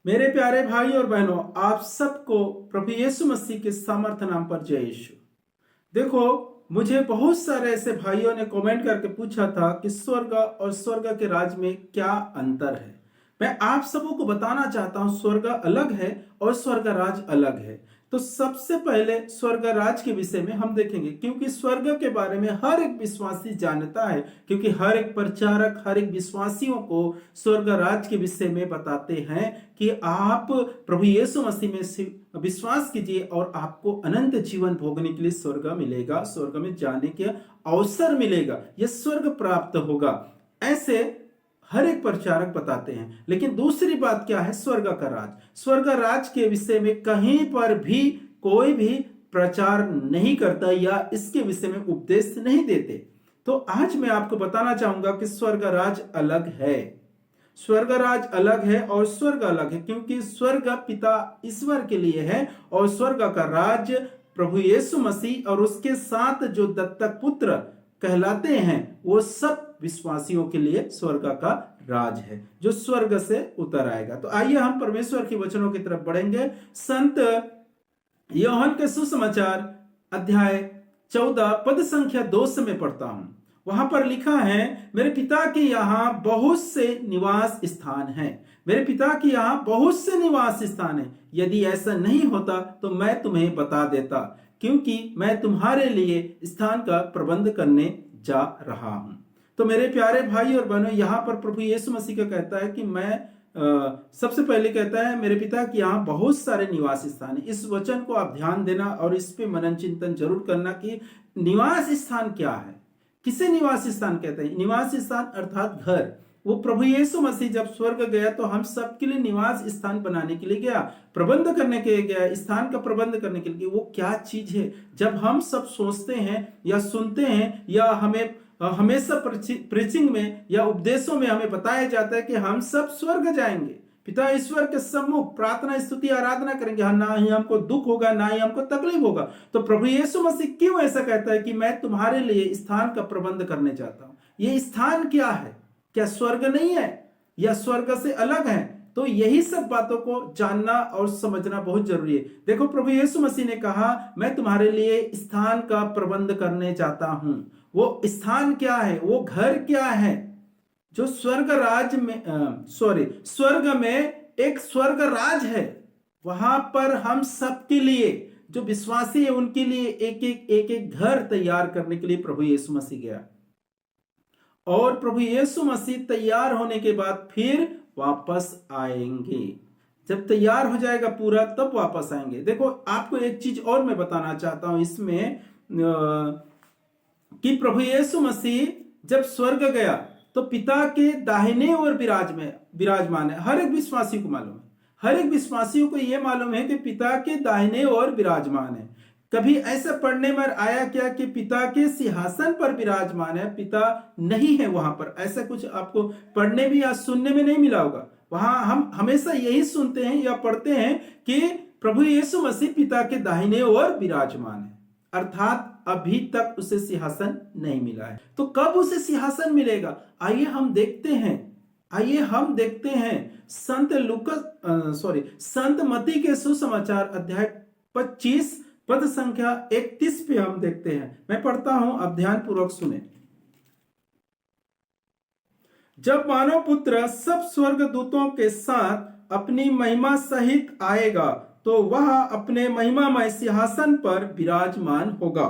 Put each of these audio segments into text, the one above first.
मेरे प्यारे भाई और बहनों, आप सबको प्रभु यीशु मसीह के सामर्थ नाम पर जय यीशु। देखो, मुझे बहुत सारे ऐसे भाइयों ने कमेंट करके पूछा था कि स्वर्ग और स्वर्ग के राज में क्या अंतर है। मैं आप सबों को बताना चाहता हूं, स्वर्ग अलग है और स्वर्ग राज अलग है। तो सबसे पहले स्वर्ग राज के विषय में हम देखेंगे, क्योंकि स्वर्ग के बारे में हर एक विश्वासी जानता है, क्योंकि हर एक प्रचारक हर एक विश्वासियों को स्वर्ग राज के विषय में बताते हैं कि आप प्रभु यीशु मसीह में विश्वास कीजिए और आपको अनंत जीवन भोगने के लिए स्वर्ग मिलेगा, स्वर्ग में जाने के अवसर मिलेगा, यह स्वर्ग प्राप्त होगा, ऐसे हर एक प्रचारक बताते हैं। लेकिन दूसरी बात क्या है, स्वर्ग का राज। स्वर्ग राज के विषय में कहीं पर भी कोई भी प्रचार नहीं करता या इसके विषय में उपदेश नहीं देते। तो आज मैं आपको बताना चाहूंगा कि स्वर्ग राज अलग है, स्वर्ग राज अलग है और स्वर्ग अलग है, क्योंकि स्वर्ग पिता ईश्वर के लिए है और स्वर्ग का राज प्रभु यीशु मसीह और उसके साथ जो दत्तक पुत्र कहलाते हैं वो सब विश्वासियों के लिए स्वर्ग का राज है, जो स्वर्ग से उतर आएगा। तो आइए हम परमेश्वर के वचनों की तरफ बढ़ेंगे। संत यूहन्ना के सुसमाचार अध्याय 14 पद संख्या 2 से मैं पढ़ता हूं। वहां पर लिखा है, मेरे पिता के यहाँ बहुत से निवास स्थान हैं। मेरे पिता के यहाँ बहुत से निवास स्थान हैं। यदि ऐसा नहीं होता तो मैं तुम्हें बता देता, क्योंकि मैं तुम्हारे लिए स्थान का प्रबंध करने जा रहा हूं। तो मेरे प्यारे भाई और बहनों, यहाँ पर प्रभु यीशु मसीह का कहता है कि मैं सबसे पहले कहता है, मेरे पिता के यहाँ बहुत सारे निवास स्थान है। इस वचन को आप ध्यान देना और इस पे मनन चिंतन जरूर करना कि निवास स्थान क्या है, किसे निवास स्थान कहते हैं। निवास स्थान अर्थात घर। वो प्रभु यीशु मसीह जब स्वर्ग गया तो हम सबके लिए निवास स्थान बनाने के लिए गया, प्रबंध करने के लिए गया, स्थान का प्रबंध करने के लिए। वो क्या चीज है? जब हम सब सोचते हैं या सुनते हैं या हमें हमेशा प्रीचिंग में या उपदेशों में हमें बताया जाता है कि हम सब स्वर्ग जाएंगे, पिता ईश्वर के सम्मुख प्रार्थना स्तुति आराधना करेंगे, ना ही हमको दुख होगा ना ही हमको तकलीफ होगा। तो प्रभु यीशु मसीह क्यों ऐसा कहता है कि मैं तुम्हारे लिए स्थान का प्रबंध करने चाहता हूं। ये स्थान क्या है? क्या स्वर्ग नहीं है या स्वर्ग से अलग है? तो यही सब बातों को जानना और समझना बहुत जरूरी है। देखो, प्रभु यीशु मसीह ने कहा, मैं तुम्हारे लिए स्थान का प्रबंध करने चाहता हूं। वो स्थान क्या है? वो घर क्या है? जो स्वर्ग राज में स्वर्ग में एक स्वर्ग राज है। वहां पर हम सबके लिए, जो विश्वासी है उनके लिए एक घर तैयार करने के लिए प्रभु यीशु मसीह गया। और प्रभु यीशु मसीह तैयार होने के बाद फिर वापस आएंगे। जब तैयार हो जाएगा पूरा तब वापस आएंगे। देखो, आपको एक चीज और मैं बताना चाहता हूं इसमें, कि प्रभु यीशु मसीह जब स्वर्ग गया तो पिता के दाहिने ओर विराजमान है। हर एक विश्वासी को मालूम है, हर एक विश्वासियों को यह मालूम है कि पिता के दाहिने ओर विराजमान है। कभी ऐसा पढ़ने में आया क्या कि पिता के सिंहासन पर विराजमान है? पिता नहीं है वहां पर। ऐसा कुछ आपको पढ़ने भी या सुनने में नहीं मिला होगा। वहां हम हमेशा यही सुनते हैं या पढ़ते हैं कि प्रभु यीशु मसीह पिता के दाहिने ओर विराजमान है, अर्थात अभी तक उसे सिंहासन नहीं मिला है। तो कब उसे सिंहासन मिलेगा? आइए हम देखते हैं संत मत्ती के सुसमाचार अध्याय 25 पद संख्या 31 पे हम देखते हैं। मैं पढ़ता हूं, अब ध्यान पूर्वक सुने। जब मानव पुत्र सब स्वर्ग दूतों के साथ अपनी महिमा सहित आएगा तो वह अपने महिमामय सिंहासन पर विराजमान होगा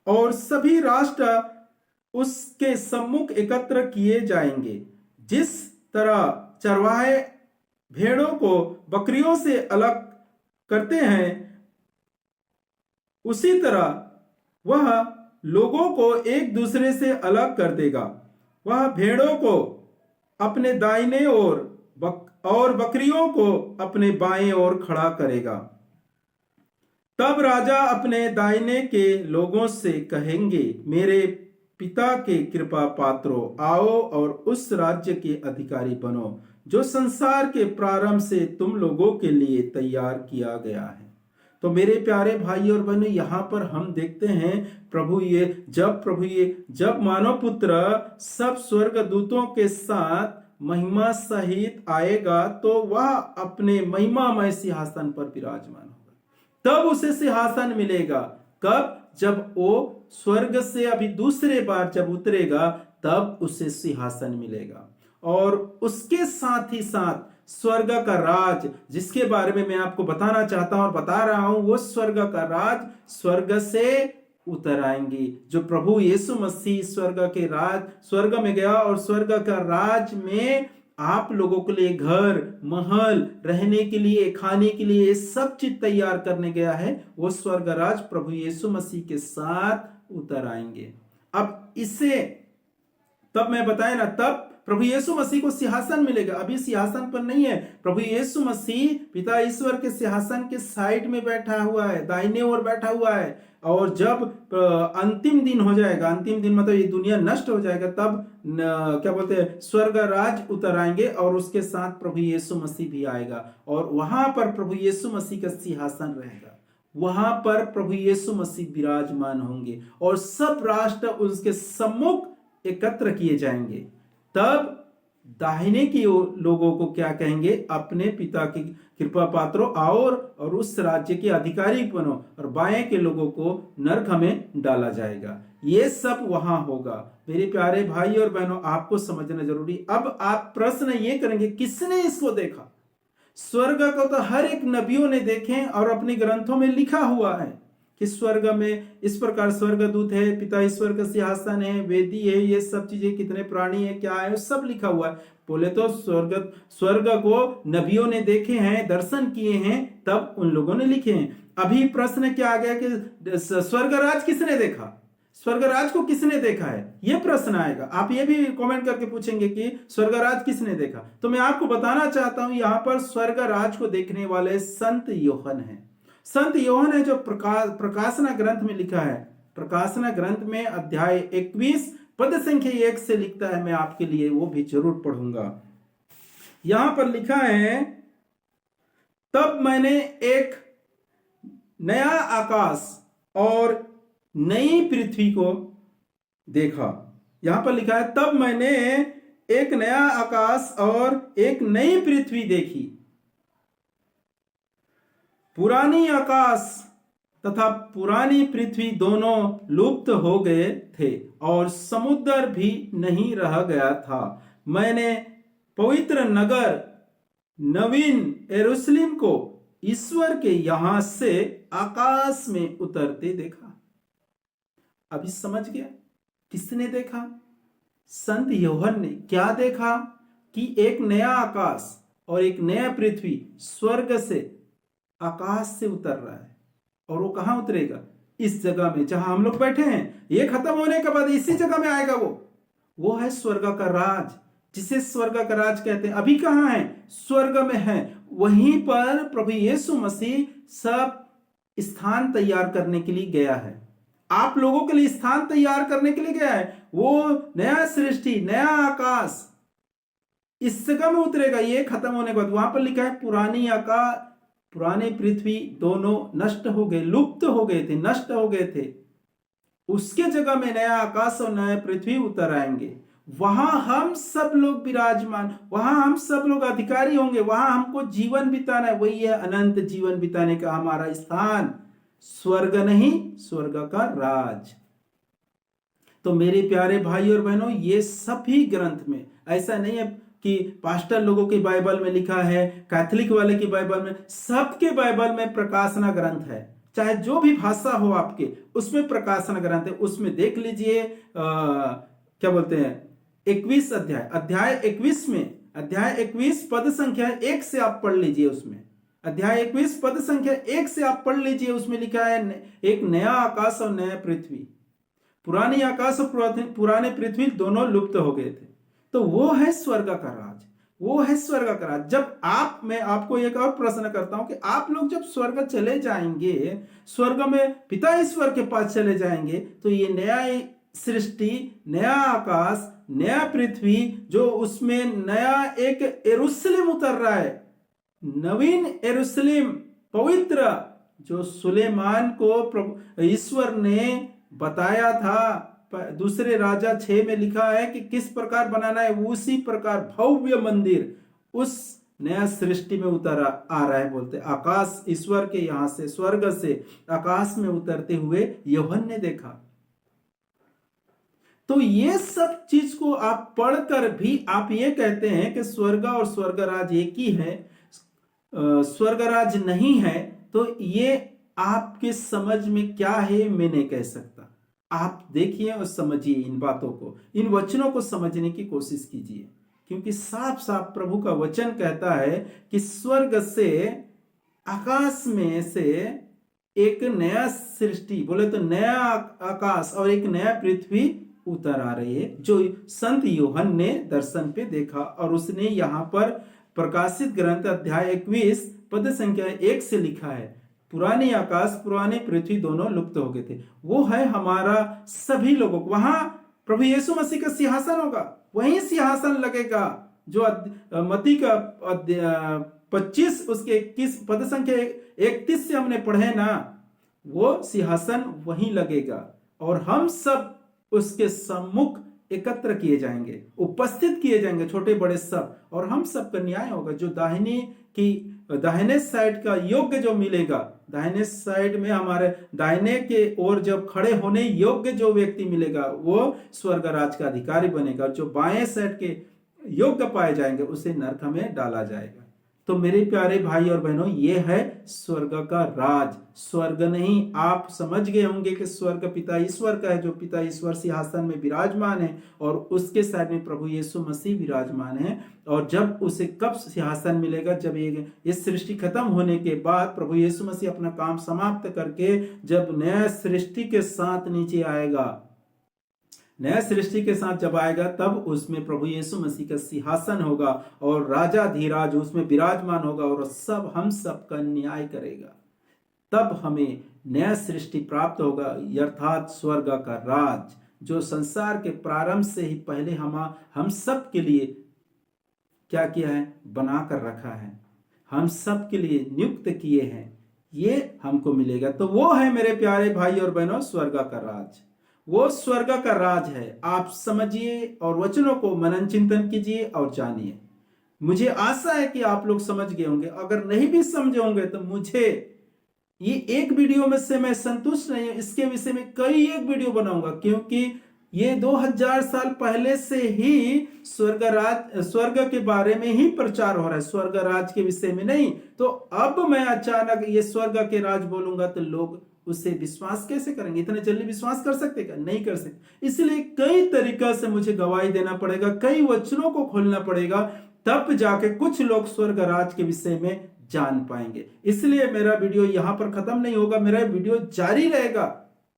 और सभी राष्ट्र उसके सम्मुख एकत्र किए जाएंगे। जिस तरह चरवाहे भेड़ों को बकरियों से अलग करते हैं, उसी तरह वह लोगों को एक दूसरे से अलग कर देगा। वह भेड़ों को अपने दाहिने ओर और बकरियों को अपने बाएं ओर खड़ा करेगा। तब राजा अपने दाहिने के लोगों से कहेंगे, मेरे पिता के कृपा पात्रों, आओ और उस राज्य के अधिकारी बनो जो संसार के प्रारंभ से तुम लोगों के लिए तैयार किया गया है। तो मेरे प्यारे भाई और बहनों, यहाँ पर हम देखते हैं जब मानव पुत्र सब स्वर्ग दूतों के साथ महिमा सहित आएगा तो वह अपने महिमामय सिंहासन पर विराजमान होगा। तब उसे सिंहासन मिलेगा। कब? जब वो स्वर्ग से अभी दूसरे बार जब उतरेगा तब उसे सिंहासन मिलेगा। और उसके साथ ही साथ स्वर्ग का राज, जिसके बारे में मैं आपको बताना चाहता हूं और बता रहा हूं, वो स्वर्ग का राज स्वर्ग से उतर आएंगे। जो प्रभु यीशु मसीह स्वर्ग में गया और स्वर्ग का राज में आप लोगों के लिए घर, महल, रहने के लिए, खाने के लिए सब चीज तैयार करने गया है। वो स्वर्ग राज प्रभु यीशु मसीह के साथ उतर आएंगे। अब इसे तब मैं बताया ना, तब प्रभु यीशु मसीह को सिंहासन मिलेगा। अभी सिंहासन पर नहीं है। प्रभु यीशु मसीह पिता ईश्वर के सिंहासन के साइड में बैठा हुआ है, दाहिने ओर बैठा हुआ है। और जब अंतिम दिन हो जाएगा, अंतिम दिन मतलब ये दुनिया नष्ट हो जाएगा, तब क्या बोलते हैं, स्वर्ग राज उतर आएंगे और उसके साथ प्रभु यीशु मसीह भी आएगा और वहां पर प्रभु यीशु मसीह का सिंहासन रहेगा। वहां पर प्रभु यीशु मसीह विराजमान होंगे और सब राष्ट्र उसके सम्मुख एकत्र किए जाएंगे। तब दाहिने की लोगों को क्या कहेंगे? अपने पिता की कृपा पात्रों आओ और उस राज्य के अधिकारी बनो। और बाएं के लोगों को नरक में डाला जाएगा। ये सब वहां होगा। मेरे प्यारे भाई और बहनों, आपको समझना जरूरी। अब आप प्रश्न ये करेंगे, किसने इसको देखा? स्वर्ग को तो हर एक नबियों ने देखे और अपने ग्रंथों में लिखा हुआ है कि स्वर्ग में इस प्रकार स्वर्गदूत है, पिता ईश्वर का सिंहासन है, वेदी है, ये सब चीजें, कितने प्राणी है, क्या है, सब लिखा हुआ है। बोले तो स्वर्ग को नबियों ने देखे हैं, दर्शन किए हैं, तब उन लोगों ने लिखे हैं। अभी प्रश्न क्या आ गया कि स्वर्गराज किसने देखा? स्वर्गराज को किसने देखा है? यह प्रश्न आएगा। आप ये भी कमेंट करके पूछेंगे कि स्वर्गराज किसने देखा। तो मैं आपको बताना चाहता हूं, यहां पर स्वर्गराज को देखने वाले संत यूहन्ना है। संत यूहन्ना है जो प्रकाशना ग्रंथ में लिखा है। प्रकाशना ग्रंथ में अध्याय 21 पद संख्या 1 से लिखता है। मैं आपके लिए वो भी जरूर पढ़ूंगा। यहां पर लिखा है, तब मैंने एक नया आकाश और नई पृथ्वी को देखा। यहां पर लिखा है, तब मैंने एक नया आकाश और एक नई पृथ्वी देखी। पुरानी आकाश तथा पुरानी पृथ्वी दोनों लुप्त हो गए थे और समुद्र भी नहीं रह गया था। मैंने पवित्र नगर नवीन यरूशलेम को ईश्वर के यहां से आकाश में उतरते देखा। अभी समझ गया किसने देखा? संत यूहन्ना ने। क्या देखा? कि एक नया आकाश और एक नया पृथ्वी स्वर्ग से, आकाश से उतर रहा है। और वो कहां उतरेगा? इस जगह में जहां हम लोग बैठे हैं। ये खत्म होने के बाद इसी जगह में आएगा। वो है स्वर्ग का राज, जिसे स्वर्ग का राज कहते हैं। अभी कहां है? स्वर्ग में है। वहीं पर प्रभु यीशु मसीह सब स्थान तैयार करने के लिए गया है। आप लोगों के लिए स्थान तैयार करने के लिए गया है। वो नया सृष्टि, नया आकाश इस जगह में उतरेगा। ये खत्म होने के बाद वहां पर लिखा है, पुरानी आकाश, पुरानी पृथ्वी दोनों नष्ट हो गए, लुप्त हो गए थे, नष्ट हो गए थे। उसके जगह में नया आकाश और नया पृथ्वी उतर आएंगे। वहां हम सब लोग विराजमान, वहां हम सब लोग अधिकारी होंगे। वहां हमको जीवन बिताना है। वही है अनंत जीवन बिताने का हमारा स्थान। स्वर्ग नहीं, स्वर्ग का राज। तो मेरे प्यारे भाई और बहनों, ये सभी ग्रंथ में, ऐसा नहीं है कि पास्टर लोगों की बाइबल में लिखा है, कैथोलिक वाले की बाइबल में, सबके बाइबल में प्रकाशना ग्रंथ है। चाहे जो भी भाषा हो आपके, उसमें प्रकाशना ग्रंथ है। उसमें देख लीजिए, क्या बोलते हैं, 21 अध्याय 21 में, अध्याय 21 पद संख्या 1 से आप पढ़ लीजिए। उसमें अध्याय 21 पद संख्या 1 से आप पढ़ लीजिए। उसमें लिखा है, एक नया आकाश और नया पृथ्वी, पुरानी आकाश और पुराने पृथ्वी दोनों लुप्त हो गए थे। तो वो है स्वर्ग का राज, वो है स्वर्ग का राज। जब मैं आपको एक और प्रश्न करता हूं कि आप लोग जब स्वर्ग चले जाएंगे, स्वर्ग में पिता ईश्वर के पास चले जाएंगे, तो ये नया सृष्टि, नया आकाश, नया पृथ्वी, जो उसमें नया एक यरूशलेम उतर रहा है, नवीन यरूशलेम, पवित्र, जो सुलेमान को ईश्वर ने बताया था दूसरे राजा 6 में लिखा है कि किस प्रकार बनाना है, उसी प्रकार भव्य मंदिर उस नया सृष्टि में उतर आ रहा है। बोलते आकाश, ईश्वर के यहां से स्वर्ग से आकाश में उतरते हुए यूहन्ना ने देखा। तो ये सब चीज को आप पढ़कर भी आप ये कहते हैं कि स्वर्ग और स्वर्गराज एक ही है, स्वर्गराज नहीं है, तो ये आपके समझ में क्या है मैं नहीं कह सकता। आप देखिए और समझिए इन बातों को, इन वचनों को समझने की कोशिश कीजिए, क्योंकि साफ साफ प्रभु का वचन कहता है कि स्वर्ग से, आकाश में से एक नया सृष्टि, बोले तो नया आकाश और एक नया पृथ्वी उतर आ रही है, जो संत यूहन्ना ने दर्शन पे देखा। और उसने यहाँ पर प्रकाशित ग्रंथ अध्याय 21 पद संख्या 1 से लिखा है, पुरानी आकाश पुरानी पृथ्वी दोनों लुप्त हो गए थे। वो है हमारा सभी लोगों को, वहां प्रभु यीशु मसीह का सिंहासन होगा, वहीं सिंहासन लगेगा जो मत्ती का 25 उसके 21 पद संख्या 31 से हमने पढ़े ना, वो सिंहासन वहीं लगेगा और हम सब उसके सम्मुख एकत्र किए जाएंगे, उपस्थित किए जाएंगे, छोटे बड़े सब, और हम सब का न्याय होगा। जो दाहिने साइड का योग्य जो मिलेगा, दाहिने साइड में हमारे दाहिने के ओर जब खड़े होने योग्य जो व्यक्ति मिलेगा वो स्वर्गराज का अधिकारी बनेगा। जो बाएं साइड के योग्य पाए जाएंगे उसे नरक में डाला जाएगा। तो मेरे प्यारे भाई और बहनों, ये है स्वर्ग का राज। स्वर्ग नहीं, आप समझ गए होंगे कि स्वर्ग पिता ईश्वर का है, जो पिता ईश्वर सिंहासन में विराजमान है और उसके साइड में प्रभु यीशु मसीह विराजमान है। और जब उसे कब सिंहासन मिलेगा, जब ये सृष्टि खत्म होने के बाद प्रभु यीशु मसीह अपना काम समाप्त करके जब नया सृष्टि के साथ नीचे आएगा, नया सृष्टि के साथ जब आएगा, तब उसमें प्रभु यीशु मसीह का सिंहासन होगा और राजा धीराज उसमें विराजमान होगा और सब हम सब का न्याय करेगा। तब हमें नया सृष्टि प्राप्त होगा, अर्थात स्वर्ग का राज, जो संसार के प्रारंभ से ही पहले हम सब के लिए क्या किया है, बना कर रखा है, हम सब के लिए नियुक्त किए हैं, ये हमको मिलेगा। तो वो है मेरे प्यारे भाई और बहनों स्वर्ग का राज, वो स्वर्ग का राज है। आप समझिए और वचनों को मनन चिंतन कीजिए और जानिए। मुझे आशा है कि आप लोग समझ गए होंगे। अगर नहीं भी समझे होंगे तो मुझे ये एक वीडियो में से मैं संतुष्ट नहीं हूं, इसके विषय में कई एक वीडियो बनाऊंगा, क्योंकि ये 2000 साल पहले से ही स्वर्ग के बारे में ही प्रचार हो रहा है, स्वर्ग राज के विषय में नहीं। तो अब मैं अचानक ये स्वर्ग के राज बोलूंगा तो लोग उससे विश्वास कैसे करेंगे? इतने जल्दी विश्वास कर सकते क्या? नहीं कर सकते। इसलिए कई तरीका से मुझे गवाही देना पड़ेगा, कई वचनों को खोलना पड़ेगा, तब जाके कुछ लोग स्वर्ग राज के विषय में जान पाएंगे। इसलिए मेरा वीडियो यहां पर खत्म नहीं होगा, मेरा वीडियो जारी रहेगा।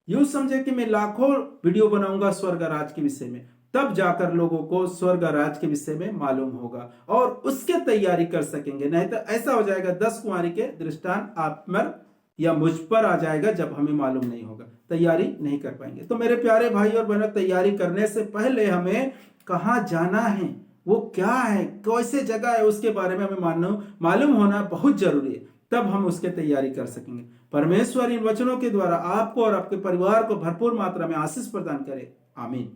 यूं समझे कि मैं लाखों वीडियो बनाऊंगा स्वर्ग राज के विषय में, तब जाकर लोगों को स्वर्ग राज के विषय में मालूम होगा और उसके तैयारी कर सकेंगे। नहीं तो ऐसा हो जाएगा 10 कुंवारी के दृष्टांत आप पर या मुझ पर आ जाएगा, जब हमें मालूम नहीं होगा, तैयारी नहीं कर पाएंगे। तो मेरे प्यारे भाई और बहनों, तैयारी करने से पहले हमें कहाँ जाना है, वो क्या है, कैसे जगह है, उसके बारे में हमें मालूम होना बहुत जरूरी है, तब हम उसके तैयारी कर सकेंगे। परमेश्वर इन वचनों के द्वारा आपको और आपके परिवार को भरपूर मात्रा में आशीष प्रदान करे। आमीन।